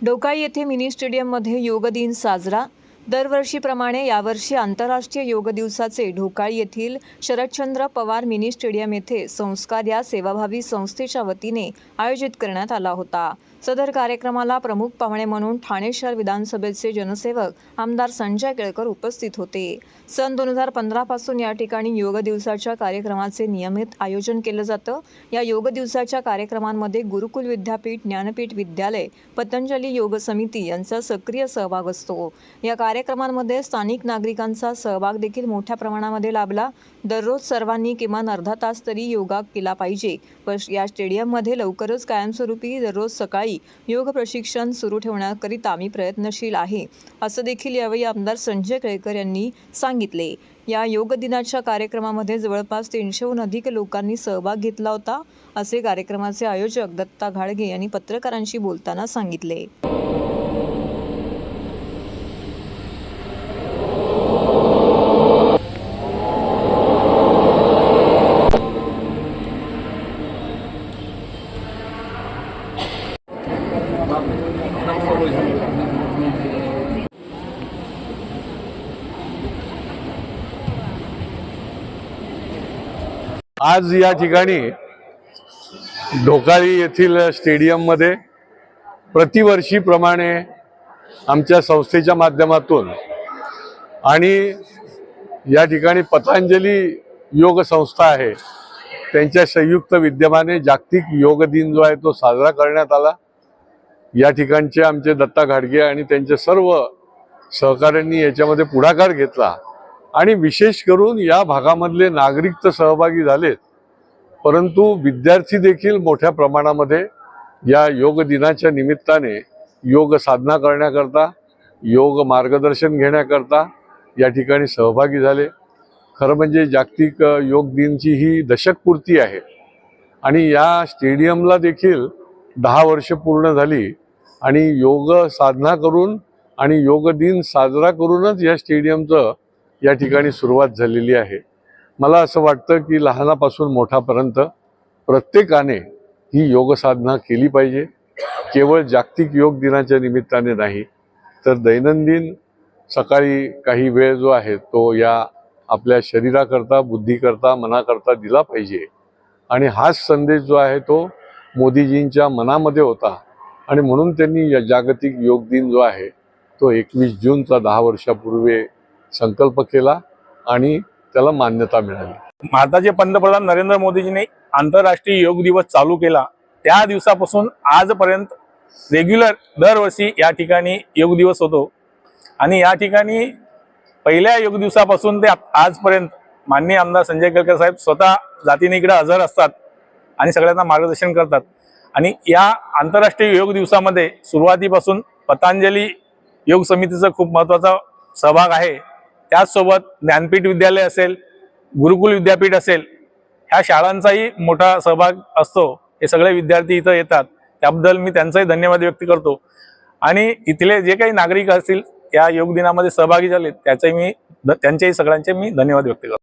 ढोकाळी येथे मिनी स्टेडियममध्ये योग दिन साजरा। दरवर्षीप्रमाणे यावर्षी आंतरराष्ट्रीय योग दिवसाचे ढोकाळी येथील शरदचंद्र पवार मिनी स्टेडियम येथे संस्कार या सेवाभावी संस्थेच्या वतीने आयोजित करण्यात आला होता। सदर कार्यक्रमाला प्रमुख पाहुणे म्हणून ठाणे शहर विधानसभेचे जनसेवक आमदार संजय केळकर उपस्थित होते। सन 2015 पासून या ठिकाणी योग दिवसाच्या कार्यक्रमाचे नियमित आयोजन केलं जातं। या योग दिवसाच्या कार्यक्रमांमध्ये गुरुकुल विद्यापीठ, ज्ञानपीठ विद्यालय, पतंजली योग समिती यांचा सक्रिय सहभाग असतो। या कार्यक्रमांमध्ये स्थानिक नागरिकांचा सहभाग देखील मोठ्या प्रमाणामध्ये लाभला। दररोज सर्वांनी किमान अर्धा तास तरी योगा केला पाहिजे व या स्टेडियममध्ये लवकरच कायमस्वरूपी दररोज सकाळी योग प्रशिक्षण सुरू ठेवण्याकरिता मी प्रयत्नशील आहे, असं देखील यावेळी आमदार संजय केळकर यांनी सांगितले। या योग दिनाच्या कार्यक्रमामध्ये जवळपास 300हून अधिक लोकांनी सहभाग घेतला होता, असे कार्यक्रमाचे आयोजक दत्ता घाडगे यांनी पत्रकारांशी बोलताना सांगितले। आज या ठिकाणी ढोकाळी येथील स्टेडियममध्ये प्रतिवर्षीप्रमाणे आमच्या संस्थेच्या माध्यमातून आणि या ठिकाणी पतंजली योग संस्था आहे त्यांच्या संयुक्त विद्यमाने जागतिक योग दिन जो आहे तो साजरा करण्यात आला। या ठिकाणचे आमचे दत्ता घाडगे आणि त्यांचे सर्व सहकाऱ्यांनी याच्यामध्ये पुढाकार घेतला आणि विशेष करून या भागामधले नागरिक तर सहभागी झालेत, परंतु विद्यार्थी देखील मोठ्या प्रमाणामध्ये या योग दिनाच्या निमित्ताने योग साधना करण्याकरता, योग मार्गदर्शन घेण्याकरता या ठिकाणी सहभागी झाले। खरं म्हणजे जागतिक योग दिनची ही दशकपूर्ती आहे आणि या स्टेडियमला देखील 10 वर्ष पूर्ण झाली आणि योग साधना करून आणि योग दिन साजरा करूनच या स्टेडियमचं या ठिकाणी सुरुवात झालेली आहे। मला असं वाटतं की लहानापासून मोठ्यापर्यंत प्रत्येकाने ही योग साधना केली पाहिजे, केवळ जागतिक योग दिनाच्या निमित्ताने नाही तर दैनंदिन सकाळी काही वेळ जो आहे तो या आपल्या शरीराकरता, बुद्धीकरता, मनाकरता दिला पाहिजे। आणि हाच संदेश जो आहे तो मोदीजींच्या मनामध्ये होता आणि म्हणून त्यांनी या जागतिक योग दिन जो आहे तो 21 जूनचा 10 वर्षापूर्वी संकल्प केला आणि त्याला मान्यता मिळाली। भारताचे पंतप्रधान नरेंद्र मोदीजींनी आंतरराष्ट्रीय योग दिवस चालू केला त्या दिवसापासून आजपर्यंत रेग्युलर दरवर्षी या ठिकाणी योग दिवस होतो आणि या ठिकाणी पहिल्या योग दिवसापासून ते आजपर्यंत माननीय आमदार संजय केळकर साहेब स्वतः जातीने इकडे हजर असतात आणि सगळ्यांना मार्गदर्शन करतात। आणि या आंतरराष्ट्रीय योग दिवसामध्ये सुरुवातीपासून पतंजली योग समितीचा खूप महत्त्वाचा सहभाग आहे। त्याचसोबत ज्ञानपीठ विद्यालय असेल, गुरुकुल विद्यापीठ असेल, ह्या शाळांचाही मोठा सहभाग असतो। हे सगळे विद्यार्थी इथं येतात, त्याबद्दल मी त्यांचाही धन्यवाद व्यक्त करतो। आणि इथले जे काही नागरिक असतील या योग दिनामध्ये सहभागी झाले त्यांच्याही सगळ्यांचे मी धन्यवाद व्यक्त करतो।